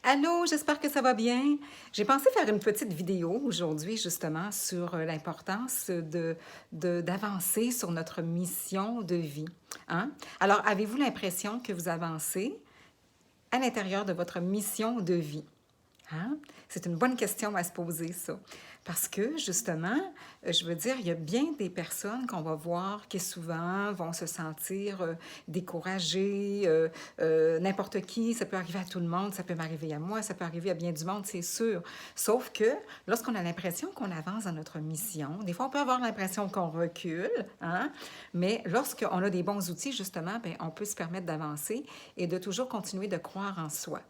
Allô, j'espère que ça va bien. J'ai pensé faire une petite vidéo aujourd'hui justement sur l'importance d'avancer sur notre mission de vie. Hein? Alors, avez-vous l'impression que vous avancez à l'intérieur de votre mission de vie? Hein? C'est une bonne question à se poser, ça. Parce que, justement, je veux dire, il y a bien des personnes qu'on va voir qui souvent vont se sentir découragées, n'importe qui, ça peut arriver à tout le monde, ça peut m'arriver à moi, ça peut arriver à bien du monde, c'est sûr. Sauf que lorsqu'on a l'impression qu'on avance dans notre mission, des fois on peut avoir l'impression qu'on recule, hein? Mais lorsqu'on a des bons outils, justement, bien, on peut se permettre d'avancer et de toujours continuer de croire en soi.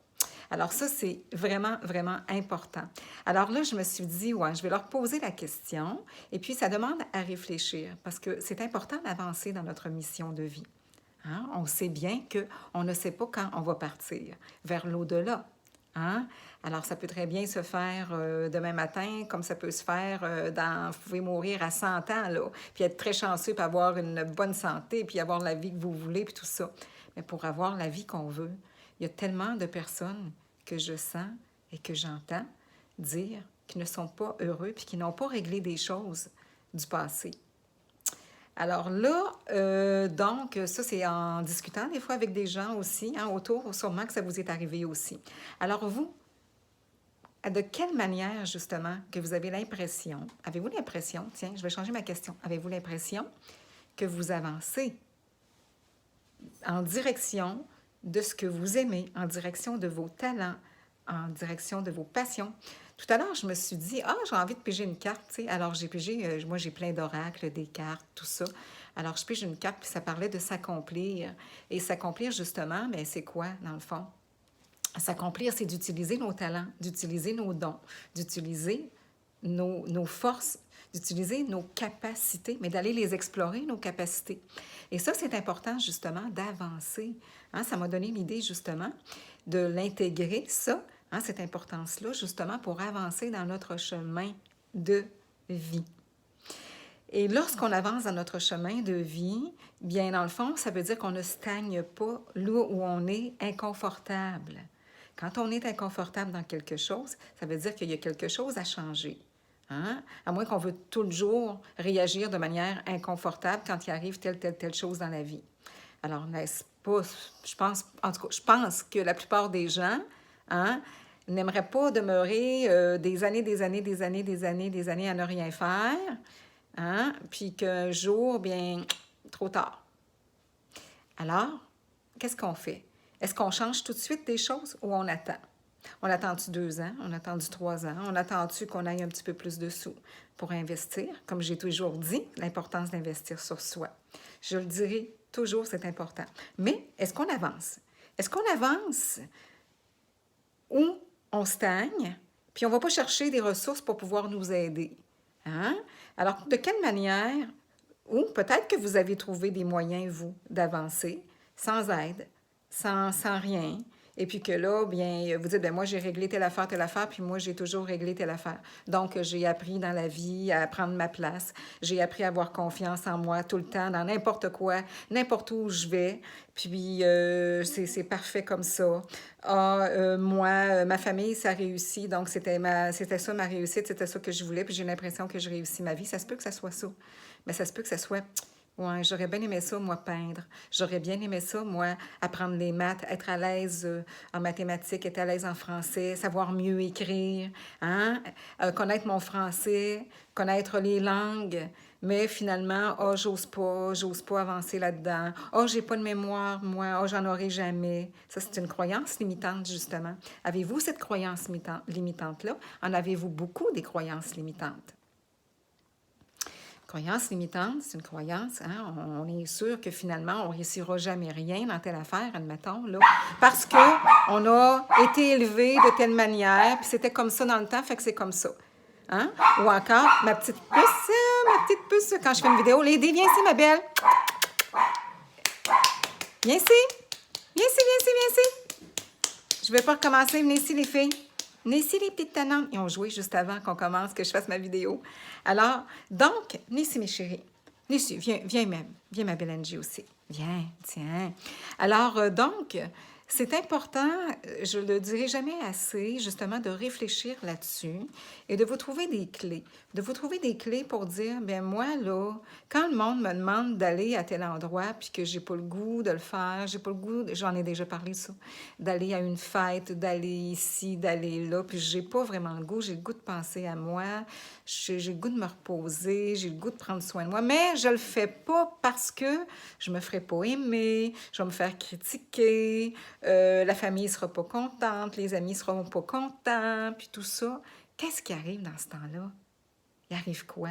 Alors ça, c'est vraiment, vraiment important. Alors là, je me suis dit, ouais, je vais leur poser la question et puis ça demande à réfléchir parce que c'est important d'avancer dans notre mission de vie. Hein? On sait bien qu'on ne sait pas quand on va partir vers l'au-delà. Hein? Alors, ça peut très bien se faire demain matin, comme ça peut se faire vous pouvez mourir à 100 ans, là, puis être très chanceux, puis avoir une bonne santé, puis avoir la vie que vous voulez, puis tout ça. Mais pour avoir la vie qu'on veut, il y a tellement de personnes que je sens et que j'entends dire qui ne sont pas heureux, puis qui n'ont pas réglé des choses du passé. Alors là, donc, ça, c'est en discutant des fois avec des gens aussi, hein, autour, sûrement que ça vous est arrivé aussi. Alors vous, de quelle manière, justement, que vous avez l'impression, avez-vous l'impression, tiens, je vais changer ma question, avez-vous l'impression que vous avancez en direction de ce que vous aimez, en direction de vos talents, en direction de vos passions? Tout à l'heure, je me suis dit, ah, j'ai envie de piger une carte, tu sais. Alors, j'ai pigé, moi, j'ai plein d'oracles, des cartes, tout ça. Alors, je pige une carte, puis ça parlait de s'accomplir. Et s'accomplir, justement, bien, c'est quoi, dans le fond? S'accomplir, c'est d'utiliser nos talents, d'utiliser nos dons, d'utiliser nos forces, d'utiliser nos capacités, mais d'aller les explorer, nos capacités. Et ça, c'est important, justement, d'avancer. Hein, ça m'a donné l'idée, justement, de l'intégrer, ça, hein, cette importance-là, justement, pour avancer dans notre chemin de vie. Et lorsqu'on avance dans notre chemin de vie, bien, dans le fond, ça veut dire qu'on ne stagne pas là où on est inconfortable. Quand on est inconfortable dans quelque chose, ça veut dire qu'il y a quelque chose à changer. Hein? À moins qu'on veut toujours réagir de manière inconfortable quand il arrive telle chose dans la vie. Alors, n'est-ce pas, je pense, en tout cas, je pense que la plupart des gens, hein, n'aimeraient pas demeurer des années à ne rien faire, hein, puis qu'un jour, bien, trop tard. Alors, qu'est-ce qu'on fait? Est-ce qu'on change tout de suite des choses ou on attend? On attend-tu 2 ans? On attend-tu 3 ans? On attend-tu qu'on aille un petit peu plus de sous pour investir? Comme j'ai toujours dit, l'importance d'investir sur soi. Je le dirai toujours, c'est important. Mais est-ce qu'on avance? Est-ce qu'on avance ou on stagne, puis on ne va pas chercher des ressources pour pouvoir nous aider? Hein? Alors, de quelle manière, ou peut-être que vous avez trouvé des moyens, vous, d'avancer sans aide, sans rien, et puis que là, bien, vous dites, bien, moi, j'ai réglé telle affaire, puis moi, j'ai toujours réglé telle affaire. Donc, j'ai appris dans la vie à prendre ma place. J'ai appris à avoir confiance en moi tout le temps, dans n'importe quoi, n'importe où je vais. Puis, c'est parfait comme ça. Ah, moi, ma famille, ça réussit. Donc, c'était ça ma réussite, c'était ça que je voulais. Puis, j'ai l'impression que je réussis ma vie. Ça se peut que ça soit ça. Mais ça se peut que ça soit... Ouais, j'aurais bien aimé ça, moi, peindre. J'aurais bien aimé ça, moi, apprendre les maths, être à l'aise en mathématiques, être à l'aise en français, savoir mieux écrire, hein? Connaître mon français, connaître les langues. Mais finalement, oh, j'ose pas avancer là-dedans. Oh, j'ai pas de mémoire, moi. Oh, j'en aurai jamais. Ça, c'est une croyance limitante, justement. Avez-vous cette croyance limitante-là? En avez-vous beaucoup des croyances limitantes? Croyance limitante, c'est une croyance, hein? On est sûr que finalement, on ne réussira jamais rien dans telle affaire, admettons, là, parce qu'on a été élevé de telle manière, puis c'était comme ça dans le temps, fait que c'est comme ça. Hein? Ou encore, ma petite puce, quand je fais une vidéo, Lady, viens ici, ma belle. Viens ici. Viens ici, viens ici, viens ici. Je ne vais pas recommencer, venez ici, les filles. Venez ici, les petites tannantes. Ils ont joué juste avant qu'on commence, que je fasse ma vidéo. Alors, donc, venez ici, mes chéris. Venez ici, viens, ma belle Angie aussi. Viens, tiens. Alors, donc, c'est important, je le dirai jamais assez, justement, de réfléchir là-dessus et de vous trouver des clés. De vous trouver des clés pour dire, bien moi, là, quand le monde me demande d'aller à tel endroit, puis que j'ai pas le goût de le faire, j'ai pas le goût, j'en ai déjà parlé ça, d'aller à une fête, d'aller ici, d'aller là, puis j'ai pas vraiment le goût, j'ai le goût de penser à moi, j'ai le goût de me reposer, j'ai le goût de prendre soin de moi, mais je le fais pas parce que je me ferai pas aimer, je vais me faire critiquer, la famille sera pas contente, les amis seront pas contents, puis tout ça. Qu'est-ce qui arrive dans ce temps-là? Il arrive quoi?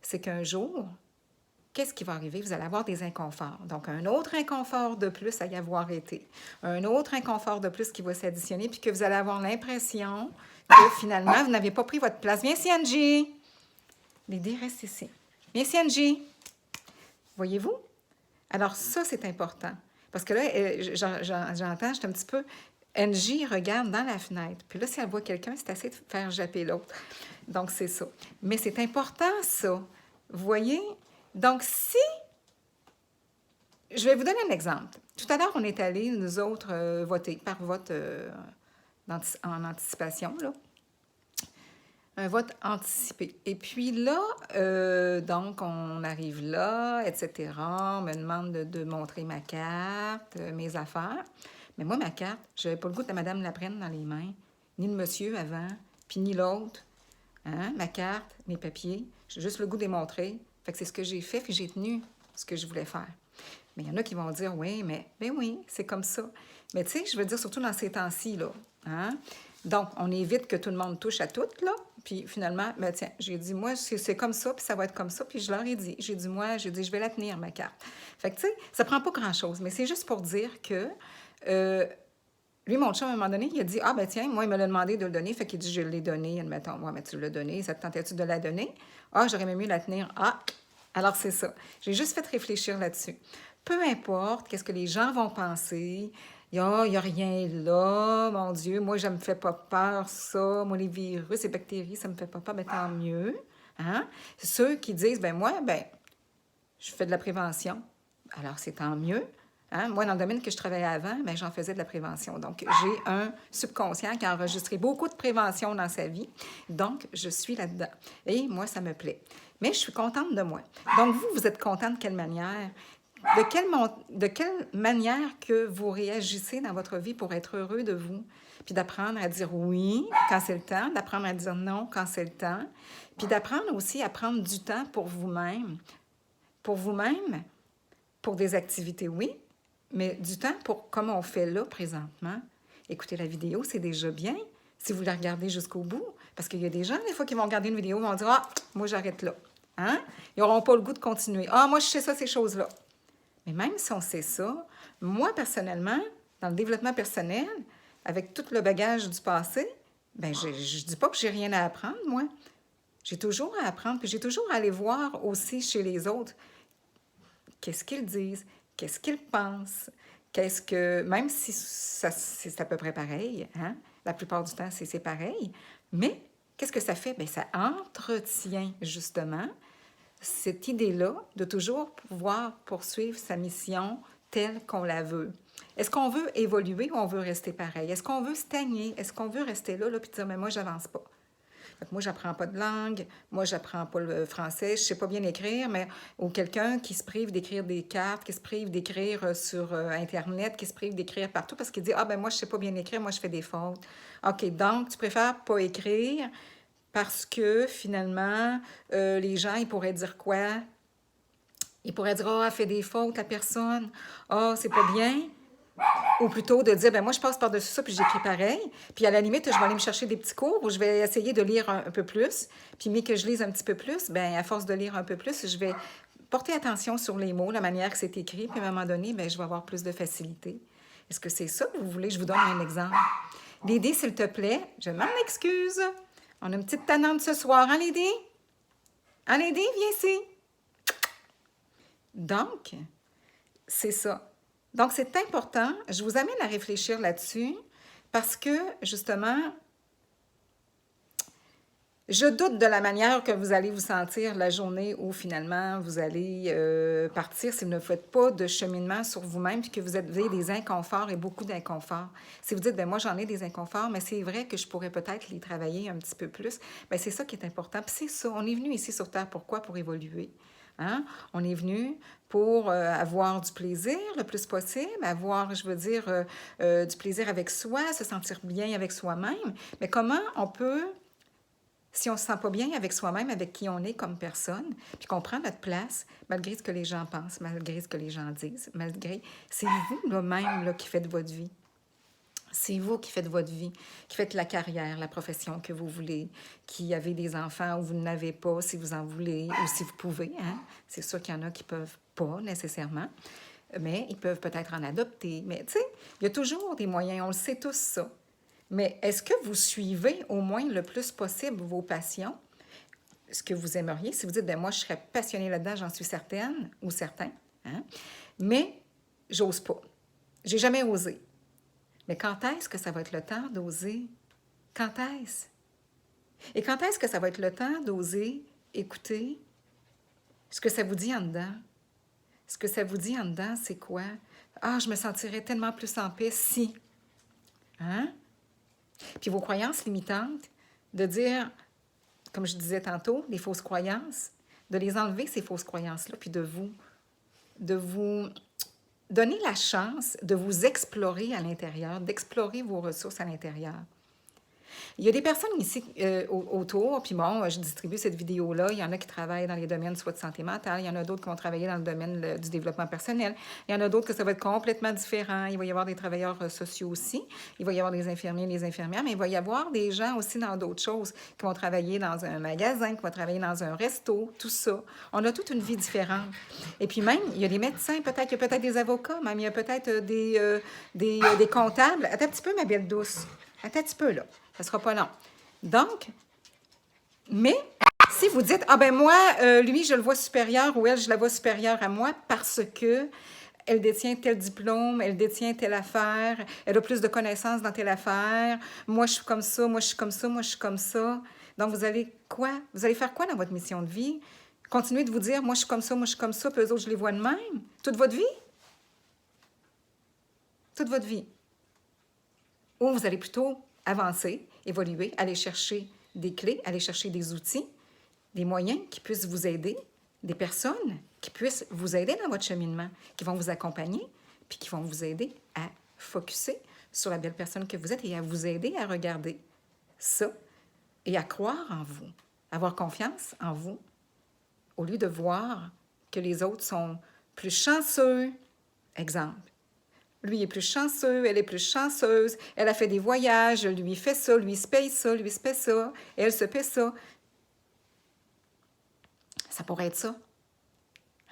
C'est qu'un jour, qu'est-ce qui va arriver? Vous allez avoir des inconforts. Donc, un autre inconfort de plus à y avoir été. Un autre inconfort de plus qui va s'additionner, puis que vous allez avoir l'impression que finalement, vous n'avez pas pris votre place. Viens ici, Angie! Lydie, reste ici. Viens ici, Angie! Voyez-vous? Alors, ça, c'est important. Parce que là, j'entends, je suis un petit peu... Angie regarde dans la fenêtre. Puis là, si elle voit quelqu'un, c'est assez de faire japper l'autre. Donc, c'est ça. Mais c'est important, ça. Vous voyez? Donc, si... Je vais vous donner un exemple. Tout à l'heure, on est allés, nous autres, voter par vote en anticipation, là. Un vote anticipé. Et puis là, donc, on arrive là, etc. On me demande de montrer ma carte, mes affaires. Mais moi, ma carte, je n'avais pas le goût que la madame la prenne dans les mains, ni le monsieur avant, puis ni l'autre. Hein? Ma carte, mes papiers, j'ai juste le goût de les montrer. Fait que c'est ce que j'ai fait, puis j'ai tenu ce que je voulais faire. Mais il y en a qui vont dire, oui, mais ben oui, c'est comme ça. Mais tu sais, je veux dire, surtout dans ces temps-ci, là. Hein? Donc, on évite que tout le monde touche à tout, là. Puis finalement, ben tiens, j'ai dit, moi, c'est comme ça, puis ça va être comme ça. Puis je leur ai dit, j'ai dit, je vais la tenir, ma carte. Fait que, tu sais, ça prend pas grand-chose, mais c'est juste pour dire que lui, mon chum, à un moment donné, il a dit, ah, ben tiens, moi, il me l'a demandé de le donner. Fait qu'il dit, je l'ai donné, admettons. Moi, mais tu l'as donné, ça te tentait-tu de la donner? Ah, j'aurais même mieux la tenir. Ah, alors c'est ça. J'ai juste fait réfléchir là-dessus. Peu importe qu'est-ce que les gens vont penser, il y a rien là, mon Dieu, moi, je ne me fais pas peur, ça. Moi, les virus, les bactéries, ça ne me fait pas peur, ben tant mieux. Hein? Ceux qui disent, ben moi, ben, je fais de la prévention. Alors, c'est tant mieux. Hein? Moi, dans le domaine que je travaillais avant, ben, j'en faisais de la prévention. Donc, j'ai un subconscient qui a enregistré beaucoup de prévention dans sa vie. Donc, je suis là-dedans. Et moi, ça me plaît. Mais je suis contente de moi. Donc, vous êtes content de quelle manière? De quelle manière que vous réagissez dans votre vie pour être heureux de vous? Puis d'apprendre à dire oui quand c'est le temps, d'apprendre à dire non quand c'est le temps, puis d'apprendre aussi à prendre du temps pour vous-même. Pour vous-même, pour des activités, oui, mais du temps pour, comme on fait là présentement, écouter la vidéo, c'est déjà bien si vous la regardez jusqu'au bout. Parce qu'il y a des gens, des fois, qui vont regarder une vidéo et vont dire « Ah, moi, j'arrête là. Hein? » Ils n'auront pas le goût de continuer. « Ah, moi, je sais ça, ces choses-là. » Mais même si on sait ça, moi, personnellement, dans le développement personnel, avec tout le bagage du passé, ben je ne dis pas que j'ai rien à apprendre, moi. J'ai toujours à apprendre, puis j'ai toujours à aller voir aussi chez les autres. Qu'est-ce qu'ils disent? Qu'est-ce qu'ils pensent? Qu'est-ce que... Même si c'est à peu près pareil, hein? La plupart du temps, c'est pareil. Mais qu'est-ce que ça fait? Bien, ça entretient justement cette idée-là de toujours pouvoir poursuivre sa mission telle qu'on la veut. Est-ce qu'on veut évoluer ou on veut rester pareil? Est-ce qu'on veut stagner? Est-ce qu'on veut rester là puis dire, mais moi, j'avance pas? Donc, moi, j'apprends pas de langue, moi, j'apprends pas le français, je sais pas bien écrire, mais ou quelqu'un qui se prive d'écrire des cartes, qui se prive d'écrire sur Internet, qui se prive d'écrire partout parce qu'il dit, ah ben moi, je sais pas bien écrire, moi, je fais des fautes. OK, donc, tu préfères pas écrire parce que, finalement, les gens, ils pourraient dire quoi? Ils pourraient dire, ah, elle fait des fautes, la personne. Ah, c'est pas bien. Ou plutôt de dire, ben moi, je passe par-dessus ça, puis j'écris pareil. Puis à la limite, je vais aller me chercher des petits cours où je vais essayer de lire un peu plus. Puis, mais que je lise un petit peu plus, ben à force de lire un peu plus, je vais porter attention sur les mots, la manière que c'est écrit. Puis à un moment donné, ben je vais avoir plus de facilité. Est-ce que c'est ça que vous voulez? Je vous donne un exemple. Lydie, s'il te plaît, je m'en excuse. On a une petite tannante ce soir, hein, Lydie? Hein, Lydie, viens ici. Donc, c'est ça. Donc, c'est important. Je vous amène à réfléchir là-dessus parce que, justement, Je doute de la manière que vous allez vous sentir la journée où finalement vous allez partir si vous ne faites pas de cheminement sur vous-même puis que vous avez des inconforts et beaucoup d'inconforts. Si vous dites, ben moi j'en ai des inconforts, mais c'est vrai que je pourrais peut-être les travailler un petit peu plus, ben c'est ça qui est important. Puis c'est ça, on est venu ici sur Terre, pourquoi? Pour évoluer. Hein? On est venu pour avoir du plaisir le plus possible, avoir, je veux dire, du plaisir avec soi, se sentir bien avec soi-même. Mais comment on peut si on ne se sent pas bien avec soi-même, avec qui on est comme personne, puis qu'on prend notre place, malgré ce que les gens pensent, malgré ce que les gens disent, malgré... C'est vous, là, même, là, qui faites votre vie. C'est vous qui faites votre vie, qui faites la carrière, la profession que vous voulez, qui avez des enfants ou vous n'avez pas, si vous en voulez, ou si vous pouvez. Hein? C'est sûr qu'il y en a qui ne peuvent pas nécessairement, mais ils peuvent peut-être en adopter. Mais tu sais, il y a toujours des moyens, on le sait tous ça. Mais est-ce que vous suivez au moins le plus possible vos passions, ce que vous aimeriez? Si vous dites, ben moi, je serais passionnée là-dedans, j'en suis certaine ou certain, hein? Mais j'ose pas. J'ai jamais osé. Mais quand est-ce que ça va être le temps d'oser? Quand est-ce? Et quand est-ce que ça va être le temps d'oser écouter ce que ça vous dit en dedans? Ce que ça vous dit en dedans, c'est quoi? Ah, je me sentirais tellement plus en paix si. Hein? Puis vos croyances limitantes, de dire, comme je disais tantôt, des fausses croyances, de les enlever, ces fausses croyances-là, puis de vous donner la chance de vous explorer à l'intérieur, d'explorer vos ressources à l'intérieur. Il y a des personnes ici autour, puis bon, je distribue cette vidéo-là. Il y en a qui travaillent dans les domaines soit de santé mentale, il y en a d'autres qui vont travailler dans le domaine du développement personnel, il y en a d'autres que ça va être complètement différent. Il va y avoir des travailleurs sociaux aussi, il va y avoir des infirmiers, des infirmières, mais il va y avoir des gens aussi dans d'autres choses qui vont travailler dans un magasin, qui vont travailler dans un resto, tout ça. On a toute une vie différente. Et puis même, il y a des médecins, peut-être, il y a peut-être des avocats, même il y a peut-être des comptables. Attends un petit peu, ma belle douce. Attends un petit peu, là. Ça ne sera pas long. Donc, mais si vous dites, ah ben moi, lui, je le vois supérieur ou elle, je la vois supérieure à moi parce que elle détient tel diplôme, elle détient telle affaire, elle a plus de connaissances dans telle affaire, moi, je suis comme ça, moi, je suis comme ça, moi, je suis comme ça. Donc, vous allez quoi? Vous allez faire quoi dans votre mission de vie? Continuer de vous dire, moi, je suis comme ça, moi, je suis comme ça, puis eux autres, je les vois de même? Toute votre vie? Toute votre vie. Ou vous allez plutôt avancer, évoluer, aller chercher des clés, aller chercher des outils, des moyens qui puissent vous aider, des personnes qui puissent vous aider dans votre cheminement, qui vont vous accompagner, puis qui vont vous aider à focusser sur la belle personne que vous êtes et à vous aider à regarder ça et à croire en vous, avoir confiance en vous, au lieu de voir que les autres sont plus chanceux. Exemple. Lui est plus chanceux, elle est plus chanceuse, elle a fait des voyages, lui fait ça, lui se paye ça, lui se paye ça, elle se paye ça. Ça pourrait être ça.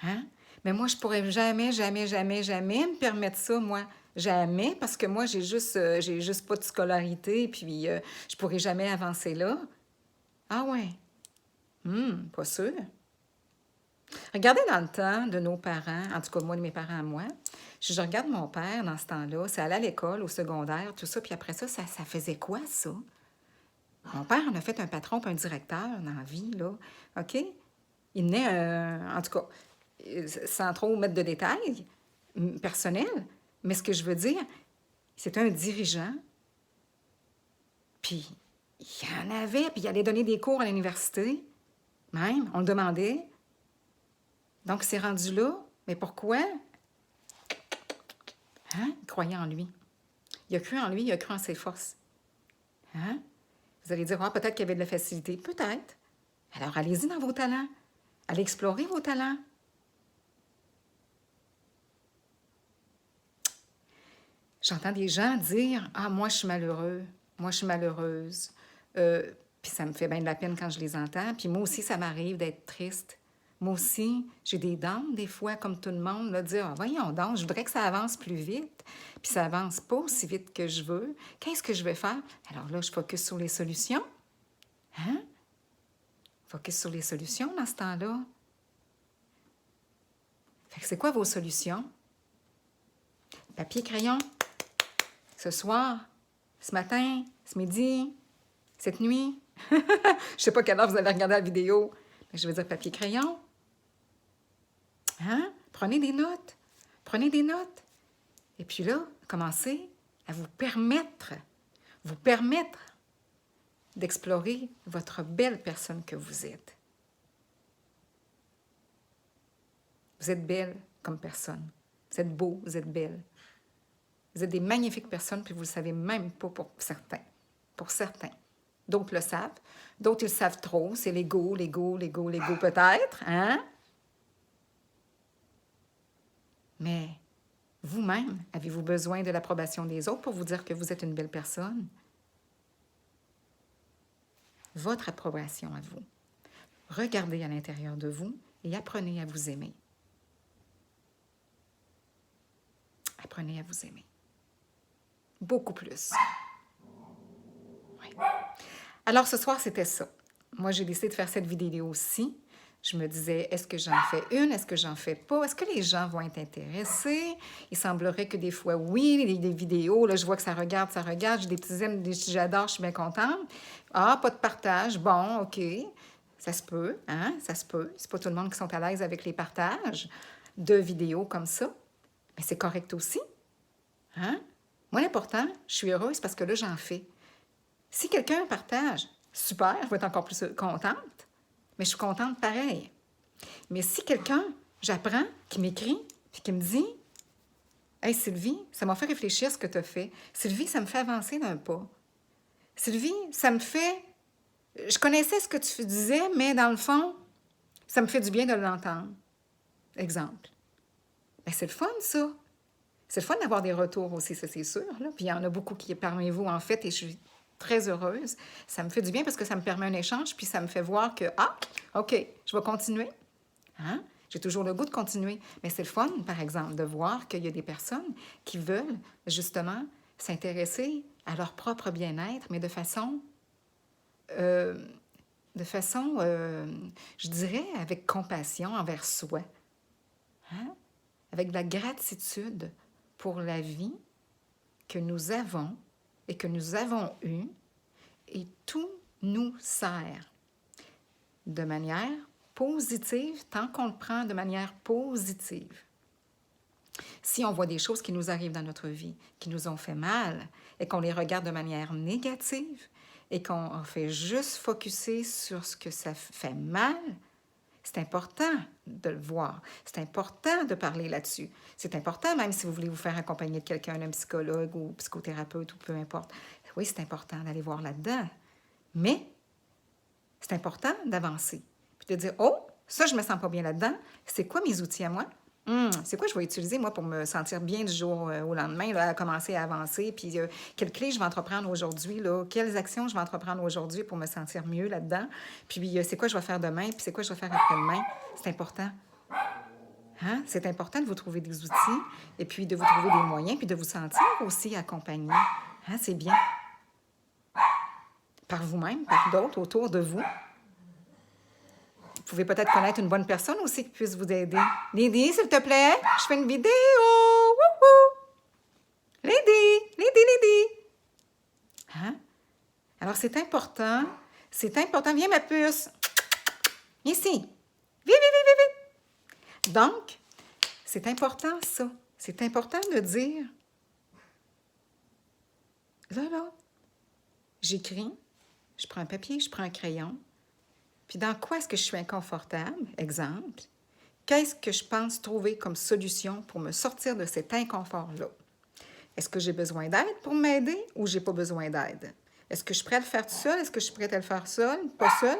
Hein? Mais moi, je pourrais jamais, jamais, jamais, jamais me permettre ça, moi. Jamais, parce que moi, j'ai juste pas de scolarité, puis je pourrais jamais avancer là. Ah ouais? Pas sûr. Regardez dans le temps de nos parents, en tout cas, moi, de mes parents à moi, je regarde mon père dans ce temps-là, c'est aller à l'école, au secondaire, tout ça, puis après ça, ça faisait quoi, ça? Mon père en a fait un patron puis un directeur dans la vie, là, OK? Il venait, en tout cas, sans trop mettre de détails personnels, mais ce que je veux dire, c'est un dirigeant, puis il y en avait, puis il allait donner des cours à l'université, même, on le demandait. Donc, il s'est rendu là, mais pourquoi? Hein? Il croyait en lui. Il a cru en lui, il a cru en ses forces. Hein? Vous allez dire, ah, peut-être qu'il y avait de la facilité. Peut-être. Alors, allez-y dans vos talents. Allez explorer vos talents. J'entends des gens dire, ah, moi, je suis malheureux. Moi, je suis malheureuse. Puis ça me fait bien de la peine quand je les entends. Puis moi aussi, ça m'arrive d'être triste. Moi aussi, j'ai des dents, des fois, comme tout le monde, là, de dire, ah, voyons donc, je voudrais que ça avance plus vite, puis ça avance pas aussi vite que je veux. Qu'est-ce que je vais faire? Alors là, je focus sur les solutions. Hein? Focus sur les solutions dans ce temps-là. Fait que c'est quoi vos solutions? Papier, crayon. Ce soir, ce matin, ce midi, cette nuit, Je ne sais pas quelle heure vous avez regardé la vidéo, mais je veux dire papier-crayon. Hein? Prenez des notes. Prenez des notes. Et puis là, commencez à vous permettre d'explorer votre belle personne que vous êtes. Vous êtes belle comme personne. Vous êtes beau, vous êtes belle. Vous êtes des magnifiques personnes, puis vous ne le savez même pas pour certains. Pour certains. D'autres le savent. D'autres, ils le savent trop. C'est l'ego peut-être. Hein? Mais vous-même, avez-vous besoin de l'approbation des autres pour vous dire que vous êtes une belle personne? Votre approbation à vous. Regardez à l'intérieur de vous et apprenez à vous aimer. Apprenez à vous aimer. Beaucoup plus. Oui. Alors, ce soir, c'était ça. Moi, j'ai décidé de faire cette vidéo aussi. Je me disais, est-ce que j'en fais une? Est-ce que j'en fais pas? Est-ce que les gens vont être intéressés? Il semblerait que des fois, oui, des vidéos, là, je vois que ça regarde, j'ai des petits aime, des petits j'adore, je suis bien contente. Ah, pas de partage. Bon, OK. Ça se peut, hein? Ça se peut. C'est pas tout le monde qui sont à l'aise avec les partages de vidéos comme ça. Mais c'est correct aussi. Hein? Moi, l'important, je suis heureuse parce que là, j'en fais. Si quelqu'un partage, super, je vais être encore plus contente, mais je suis contente pareil. Mais si quelqu'un, j'apprends, qui m'écrit, puis qui me dit « Hey Sylvie, ça m'a fait réfléchir à ce que tu as fait. Sylvie, ça me fait avancer d'un pas. Sylvie, ça me fait... Je connaissais ce que tu disais, mais dans le fond, ça me fait du bien de l'entendre. » Exemple. Bien, c'est le fun, ça. C'est le fun d'avoir des retours aussi, ça c'est sûr. Là. Puis il y en a beaucoup qui est parmi vous, en fait, et je suis très heureuse. Ça me fait du bien parce que ça me permet un échange, puis ça me fait voir que, ah, OK, je vais continuer. Hein? J'ai toujours le goût de continuer. Mais c'est le fun, par exemple, de voir qu'il y a des personnes qui veulent, justement, s'intéresser à leur propre bien-être, mais de façon, je dirais, avec compassion envers soi. Hein? Avec de la gratitude pour la vie que nous avons et que nous avons eue, et tout nous sert de manière positive tant qu'on le prend de manière positive. Si on voit des choses qui nous arrivent dans notre vie, qui nous ont fait mal, et qu'on les regarde de manière négative, et qu'on fait juste focusser sur ce que ça fait mal, c'est important de le voir. C'est important de parler là-dessus. C'est important, même si vous voulez vous faire accompagner de quelqu'un, d'un psychologue ou psychothérapeute ou peu importe. Oui, c'est important d'aller voir là-dedans. Mais c'est important d'avancer. Puis de dire, oh, ça, je me sens pas bien là-dedans. C'est quoi mes outils à moi? C'est quoi je vais utiliser, moi, pour me sentir bien du jour au lendemain, là, à commencer à avancer? Puis, quelles clés je vais entreprendre aujourd'hui? Là? Quelles actions je vais entreprendre aujourd'hui pour me sentir mieux là-dedans? Puis, c'est quoi je vais faire demain? Puis, c'est quoi je vais faire après-demain? C'est important. Hein? C'est important de vous trouver des outils et puis de vous trouver des moyens puis de vous sentir aussi accompagné. Hein? C'est bien. Par vous-même, par d'autres autour de vous. Vous pouvez peut-être connaître une bonne personne aussi qui puisse vous aider. Lydie, s'il te plaît, je fais une vidéo. Wouhou! Lydie. Hein? Alors, c'est important. C'est important. Viens, ma puce. Viens ici. Vite. Donc, c'est important, ça. C'est important de dire, là, j'écris, je prends un papier, je prends un crayon, puis dans quoi est-ce que je suis inconfortable? Exemple, qu'est-ce que je pense trouver comme solution pour me sortir de cet inconfort-là? Est-ce que j'ai besoin d'aide pour m'aider ou j'ai pas besoin d'aide? Est-ce que je suis prête à le faire tout seul? Est-ce que je suis prête à le faire seule? Pas seule?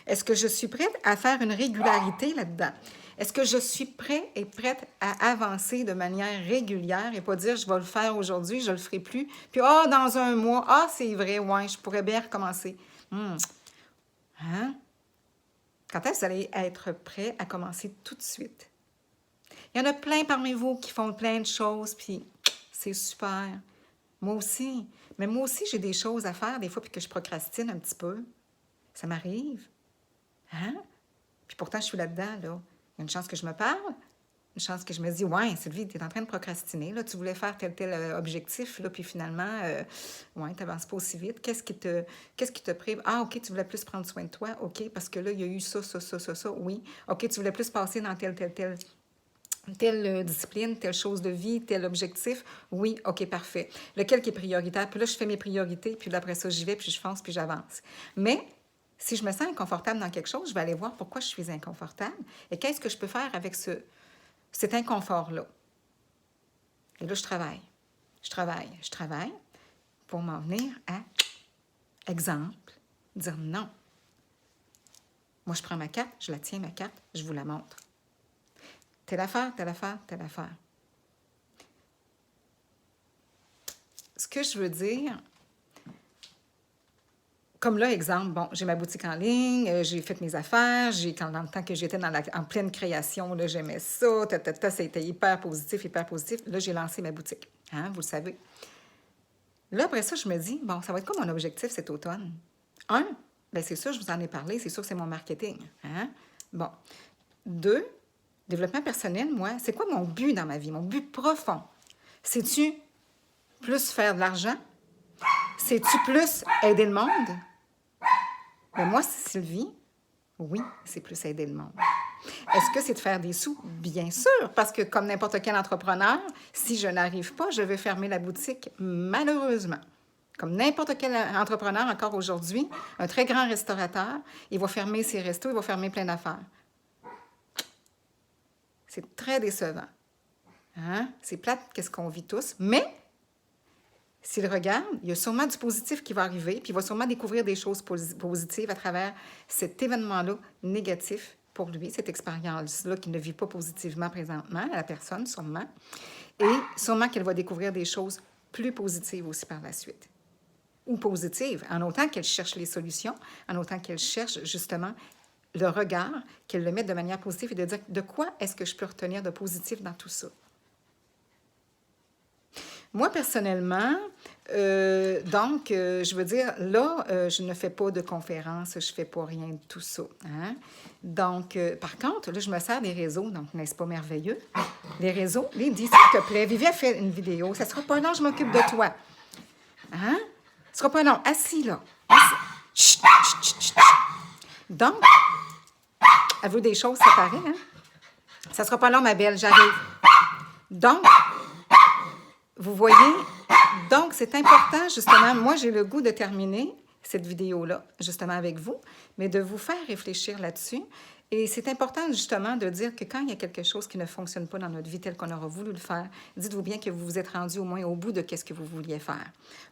Est-ce que je suis prête à faire une régularité là-dedans? Est-ce que je suis prête à avancer de manière régulière et pas dire je vais le faire aujourd'hui, je le ferai plus, puis dans un mois, c'est vrai, ouais, je pourrais bien recommencer. Hein? Quand est-ce que vous allez être prêt à commencer tout de suite? Il y en a plein parmi vous qui font plein de choses, puis c'est super. Moi aussi. Mais moi aussi, j'ai des choses à faire des fois, puis que je procrastine un petit peu. Ça m'arrive. Hein? Puis pourtant, je suis là-dedans, là. Il y a une chance que je me parle. Une chance que je me dis, ouais, Sylvie, tu es en train de procrastiner, là, tu voulais faire tel objectif, là, puis finalement, ouais, tu n'avances pas aussi vite. Qu'est-ce qui te prive? Ah, OK, tu voulais plus prendre soin de toi, OK, parce que là, il y a eu ça, oui. OK, tu voulais plus passer dans telle discipline, telle chose de vie, tel objectif. Oui, OK, parfait. Lequel qui est prioritaire? Puis là, je fais mes priorités, puis après ça, j'y vais, puis je fonce, puis j'avance. Mais si je me sens inconfortable dans quelque chose, je vais aller voir pourquoi je suis inconfortable et qu'est-ce que je peux faire avec cet inconfort-là. Et là, je travaille pour m'en venir à, exemple, dire non. Moi, je prends ma carte, je la tiens, ma carte, je vous la montre. Telle affaire, telle affaire, telle affaire. Ce que je veux dire, comme là, exemple, bon, j'ai ma boutique en ligne, j'ai fait mes affaires, dans le temps que j'étais en pleine création, là, j'aimais ça, ça a été hyper positif. Là, j'ai lancé ma boutique, hein, vous le savez. Là, après ça, je me dis, bon, ça va être quoi mon objectif cet automne? Un, bien, c'est sûr, je vous en ai parlé, c'est sûr que c'est mon marketing. Hein? Bon. Deux, développement personnel, moi, c'est quoi mon but dans ma vie, mon but profond? C'est-tu plus faire de l'argent? C'est-tu plus aider le monde? Bien, moi, Sylvie, oui, c'est plus aider le monde. Est-ce que c'est de faire des sous? Bien sûr, parce que comme n'importe quel entrepreneur, si je n'arrive pas, je vais fermer la boutique, malheureusement. Comme n'importe quel entrepreneur encore aujourd'hui, un très grand restaurateur, il va fermer ses restos, il va fermer plein d'affaires. C'est très décevant. Hein? C'est plate, qu'est-ce qu'on vit tous, mais s'il regarde, il y a sûrement du positif qui va arriver, puis il va sûrement découvrir des choses positives à travers cet événement-là négatif pour lui, cette expérience-là qu'il ne vit pas positivement présentement, à la personne sûrement, et sûrement qu'elle va découvrir des choses plus positives aussi par la suite. Ou positives, en autant qu'elle cherche les solutions, en autant qu'elle cherche justement le regard, qu'elle le mette de manière positive et de dire de quoi est-ce que je peux retenir de positif dans tout ça. Moi, personnellement, je veux dire, là, je ne fais pas de conférences, je ne fais pas rien de tout ça. Hein? Donc, par contre, là, je me sers des réseaux, donc n'est-ce pas merveilleux? Les réseaux, les dis, s'il te plaît, Viviane fait une vidéo, ça ne sera pas long, je m'occupe de toi. Hein? Ce ne sera pas long, assis là. Assis. Chut, chut, chut, chut. Donc, à vous des choses séparées, hein? Ça ne sera pas long, ma belle, j'arrive. Donc, vous voyez, donc c'est important, justement, moi j'ai le goût de terminer cette vidéo-là, justement avec vous, mais de vous faire réfléchir là-dessus. Et c'est important, justement, de dire que quand il y a quelque chose qui ne fonctionne pas dans notre vie tel qu'on aura voulu le faire, dites-vous bien que vous vous êtes rendu au moins au bout de ce que vous vouliez faire.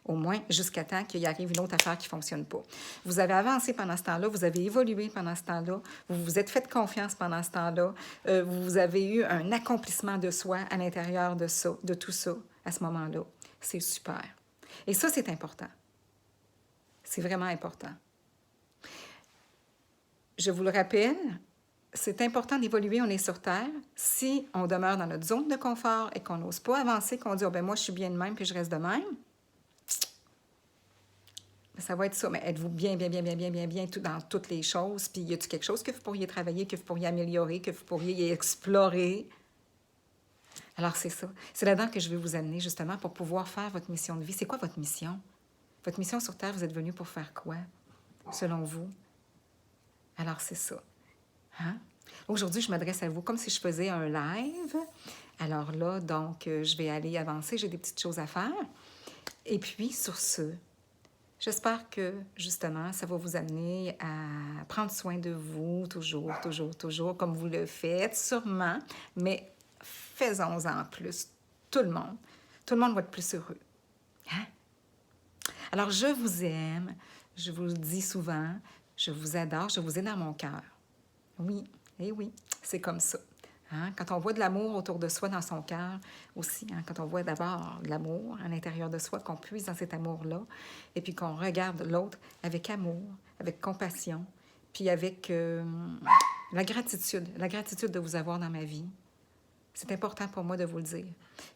Au moins jusqu'à temps qu'il y arrive une autre affaire qui ne fonctionne pas. Vous avez avancé pendant ce temps-là, vous avez évolué pendant ce temps-là, vous vous êtes fait confiance pendant ce temps-là, vous avez eu un accomplissement de soi à l'intérieur de ça, de tout ça, à ce moment-là. C'est super. Et ça, c'est important. C'est vraiment important. Je vous le rappelle, c'est important d'évoluer, on est sur Terre. Si on demeure dans notre zone de confort et qu'on n'ose pas avancer, qu'on dit « oh, ben moi, je suis bien de même, puis je reste de même », ça va être ça. Mais êtes-vous bien dans toutes les choses? Puis y a-t-il quelque chose que vous pourriez travailler, que vous pourriez améliorer, que vous pourriez explorer? Alors, c'est ça. C'est là-dedans que je vais vous amener, justement, pour pouvoir faire votre mission de vie. C'est quoi votre mission? Votre mission sur Terre, vous êtes venu pour faire quoi, selon vous? Alors, c'est ça. Hein? Aujourd'hui, je m'adresse à vous comme si je faisais un live. Alors là, donc, je vais aller avancer. J'ai des petites choses à faire. Et puis, sur ce, j'espère que, justement, ça va vous amener à prendre soin de vous, toujours, comme vous le faites, sûrement, mais faisons-en plus. Tout le monde va être plus heureux. Hein? Alors, je vous aime, je vous le dis souvent, je vous adore, je vous ai dans mon cœur. Oui, eh oui, c'est comme ça. Hein? Quand on voit de l'amour autour de soi dans son cœur aussi, hein? Quand on voit d'abord de l'amour à l'intérieur de soi, qu'on puise dans cet amour-là, et puis qu'on regarde l'autre avec amour, avec compassion, puis avec la gratitude de vous avoir dans ma vie. C'est important pour moi de vous le dire.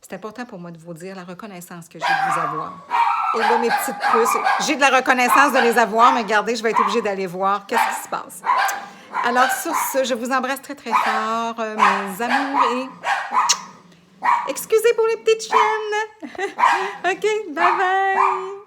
C'est important pour moi de vous dire la reconnaissance que j'ai de vous avoir. Et là, mes petites puces, j'ai de la reconnaissance de les avoir, mais regardez, je vais être obligée d'aller voir qu'est-ce qui se passe. Alors, sur ce, je vous embrasse très, très fort, mes amours, et Excusez pour les petites chiennes. OK, bye bye.